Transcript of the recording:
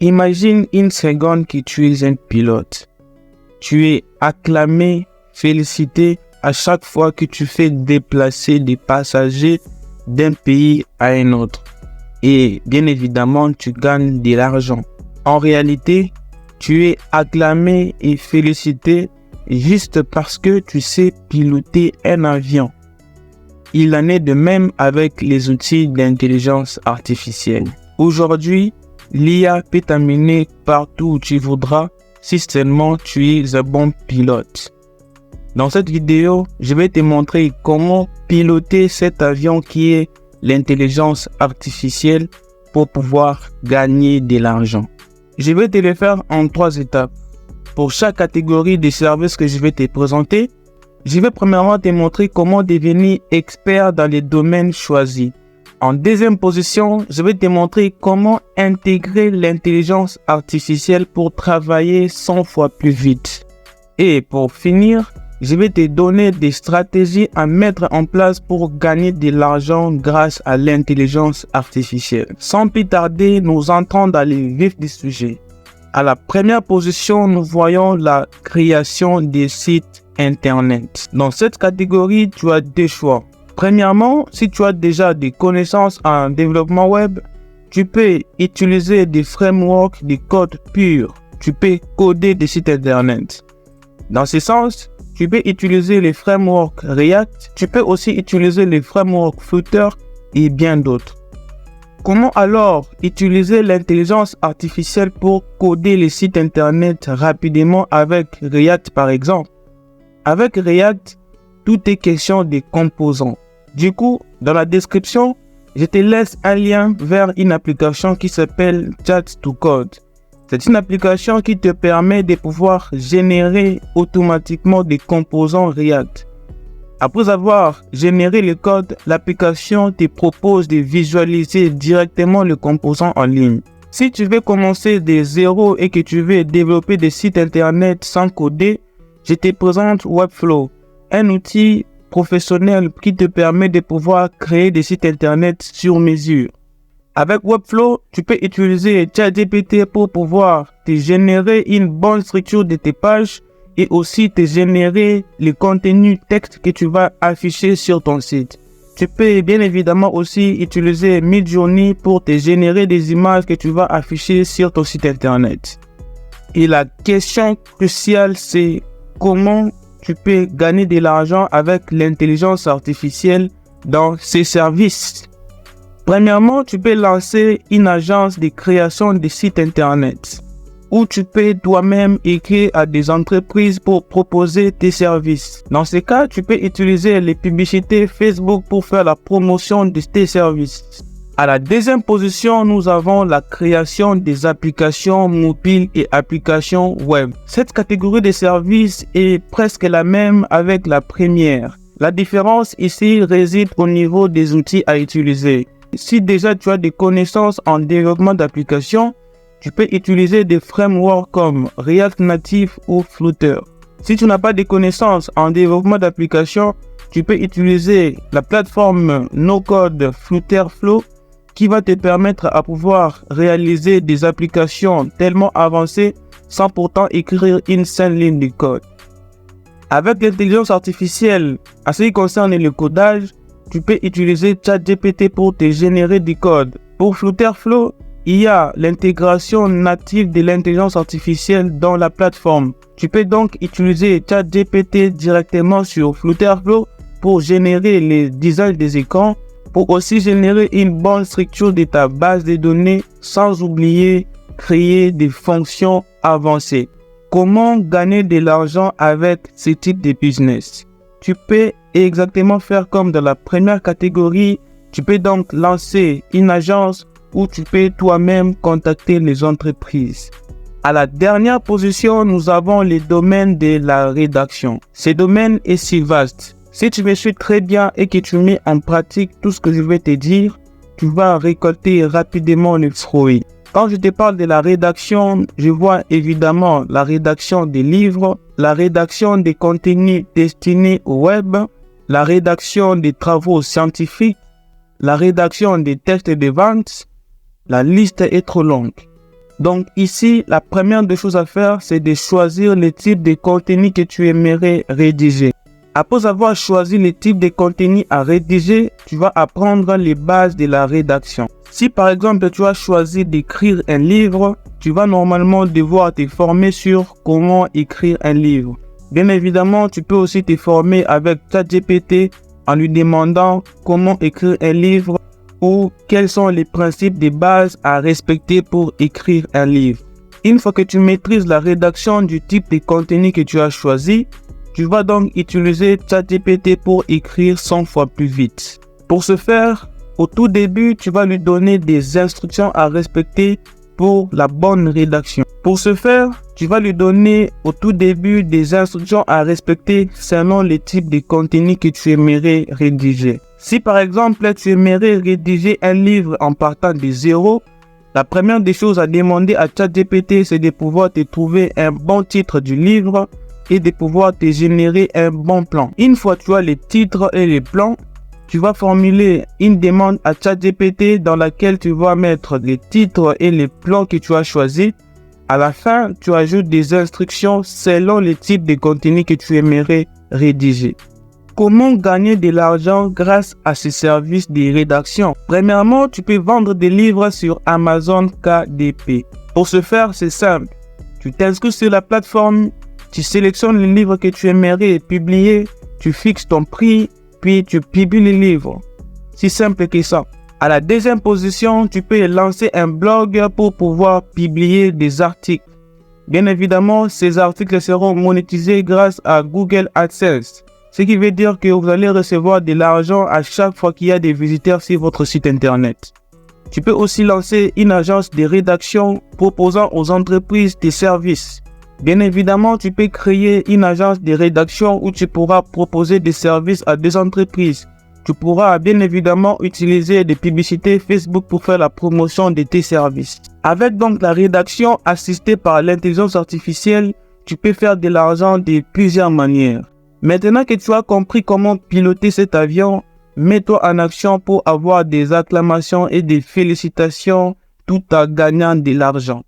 Imagine une seconde que tu es un pilote. Tu es acclamé, félicité à chaque fois que tu fais déplacer des passagers d'un pays à un autre. Et bien évidemment, tu gagnes de l'argent. En réalité, tu es acclamé et félicité juste parce que tu sais piloter un avion. Il en est de même avec les outils d'intelligence artificielle. Aujourd'hui, l'IA peut t'amener partout où tu voudras si seulement tu es un bon pilote. Dans cette vidéo, je vais te montrer comment piloter cet avion qui est l'intelligence artificielle pour pouvoir gagner de l'argent. Je vais te le faire en 3 étapes. Pour chaque catégorie de services que je vais te présenter, je vais premièrement te montrer comment devenir expert dans les domaines choisis. En deuxième position, je vais te montrer comment intégrer l'intelligence artificielle pour travailler 100 fois plus vite. Et pour finir, je vais te donner des stratégies à mettre en place pour gagner de l'argent grâce à l'intelligence artificielle. Sans plus tarder, nous entrons dans le vif du sujet. À la première position, nous voyons la création des sites Internet. Dans cette catégorie, tu as 2 choix. Premièrement, si tu as déjà des connaissances en développement web, tu peux utiliser des frameworks de code pur. Tu peux coder des sites Internet. Dans ce sens, tu peux utiliser les frameworks React, tu peux aussi utiliser les frameworks Flutter et bien d'autres. Comment alors utiliser l'intelligence artificielle pour coder les sites Internet rapidement avec React par exemple? Avec React, tout est question des composants. Du coup, dans la description, je te laisse un lien vers une application qui s'appelle Chat2Code. C'est une application qui te permet de pouvoir générer automatiquement des composants React. Après avoir généré le code, l'application te propose de visualiser directement le composant en ligne. Si tu veux commencer de zéro et que tu veux développer des sites Internet sans coder, je te présente Webflow, un outil professionnel qui te permet de pouvoir créer des sites Internet sur mesure. Avec Webflow, tu peux utiliser ChatGPT pour pouvoir te générer une bonne structure de tes pages et aussi te générer le contenu texte que tu vas afficher sur ton site. Tu peux bien évidemment aussi utiliser Midjourney pour te générer des images que tu vas afficher sur ton site Internet. Et la question cruciale, c'est comment tu peux gagner de l'argent avec l'intelligence artificielle dans ces services. Premièrement, tu peux lancer une agence de création de sites Internet où tu peux toi-même écrire à des entreprises pour proposer tes services. Dans ce cas, tu peux utiliser les publicités Facebook pour faire la promotion de tes services. À la deuxième position, nous avons la création des applications mobiles et applications web. Cette catégorie de services est presque la même avec la première. La différence ici réside au niveau des outils à utiliser. Si déjà tu as des connaissances en développement d'applications, tu peux utiliser des frameworks comme React Native ou Flutter. Si tu n'as pas de connaissances en développement d'applications, tu peux utiliser la plateforme no-code Flutterflow qui va te permettre à pouvoir réaliser des applications tellement avancées sans pourtant écrire une seule ligne de code. Avec l'intelligence artificielle, en ce qui concerne le codage, tu peux utiliser ChatGPT pour te générer du code. Pour Flutterflow, il y a l'intégration native de l'intelligence artificielle dans la plateforme. Tu peux donc utiliser ChatGPT directement sur Flutterflow pour générer les designs des écrans, pour aussi générer une bonne structure de ta base de données, sans oublier créer des fonctions avancées. Comment gagner de l'argent avec ce type de business? Tu peux exactement faire comme dans la première catégorie. Tu peux donc lancer une agence où tu peux toi-même contacter les entreprises. À la dernière position, nous avons le domaine de la rédaction. Ce domaine est si vaste. Si tu me suis très bien et que tu mets en pratique tout ce que je vais te dire, tu vas récolter rapidement les fruits. Quand je te parle de la rédaction, je vois évidemment la rédaction des livres, la rédaction des contenus destinés au web, la rédaction des travaux scientifiques, la rédaction des textes de vente. La liste est trop longue. Donc ici, la première des choses à faire, c'est de choisir le type de contenu que tu aimerais rédiger. Après avoir choisi le type de contenu à rédiger, tu vas apprendre les bases de la rédaction. Si par exemple tu as choisi d'écrire un livre, tu vas normalement devoir te former sur comment écrire un livre. Bien évidemment, tu peux aussi te former avec ChatGPT en lui demandant comment écrire un livre ou quels sont les principes de base à respecter pour écrire un livre. Une fois que tu maîtrises la rédaction du type de contenu que tu as choisi, tu vas donc utiliser ChatGPT pour écrire 100 fois plus vite. Pour ce faire, au tout début, tu vas lui donner des instructions à respecter pour la bonne rédaction. Pour ce faire, tu vas lui donner au tout début des instructions à respecter selon le type de contenu que tu aimerais rédiger. Si par exemple, tu aimerais rédiger un livre en partant de zéro, la première des choses à demander à ChatGPT, c'est de pouvoir te trouver un bon titre du livre et de pouvoir te générer un bon plan. Une fois que tu as les titres et les plans, tu vas formuler une demande à ChatGPT dans laquelle tu vas mettre les titres et les plans que tu as choisis. À la fin, tu ajoutes des instructions selon le type de contenu que tu aimerais rédiger. Comment gagner de l'argent grâce à ce service de rédaction? Premièrement, tu peux vendre des livres sur Amazon KDP. Pour ce faire, c'est simple. Tu t'inscris sur la plateforme, tu sélectionnes le livre que tu aimerais publier, tu fixes ton prix, puis tu publies le livre. C'est simple que ça. À la deuxième position, tu peux lancer un blog pour pouvoir publier des articles. Bien évidemment, ces articles seront monétisés grâce à Google AdSense. Ce qui veut dire que vous allez recevoir de l'argent à chaque fois qu'il y a des visiteurs sur votre site internet. Tu peux aussi lancer une agence de rédaction proposant aux entreprises des services. Bien évidemment, tu peux créer une agence de rédaction où tu pourras proposer des services à des entreprises. Tu pourras bien évidemment utiliser des publicités Facebook pour faire la promotion de tes services. Avec donc la rédaction assistée par l'intelligence artificielle, tu peux faire de l'argent de plusieurs manières. Maintenant que tu as compris comment piloter cet avion, mets-toi en action pour avoir des acclamations et des félicitations tout en gagnant de l'argent.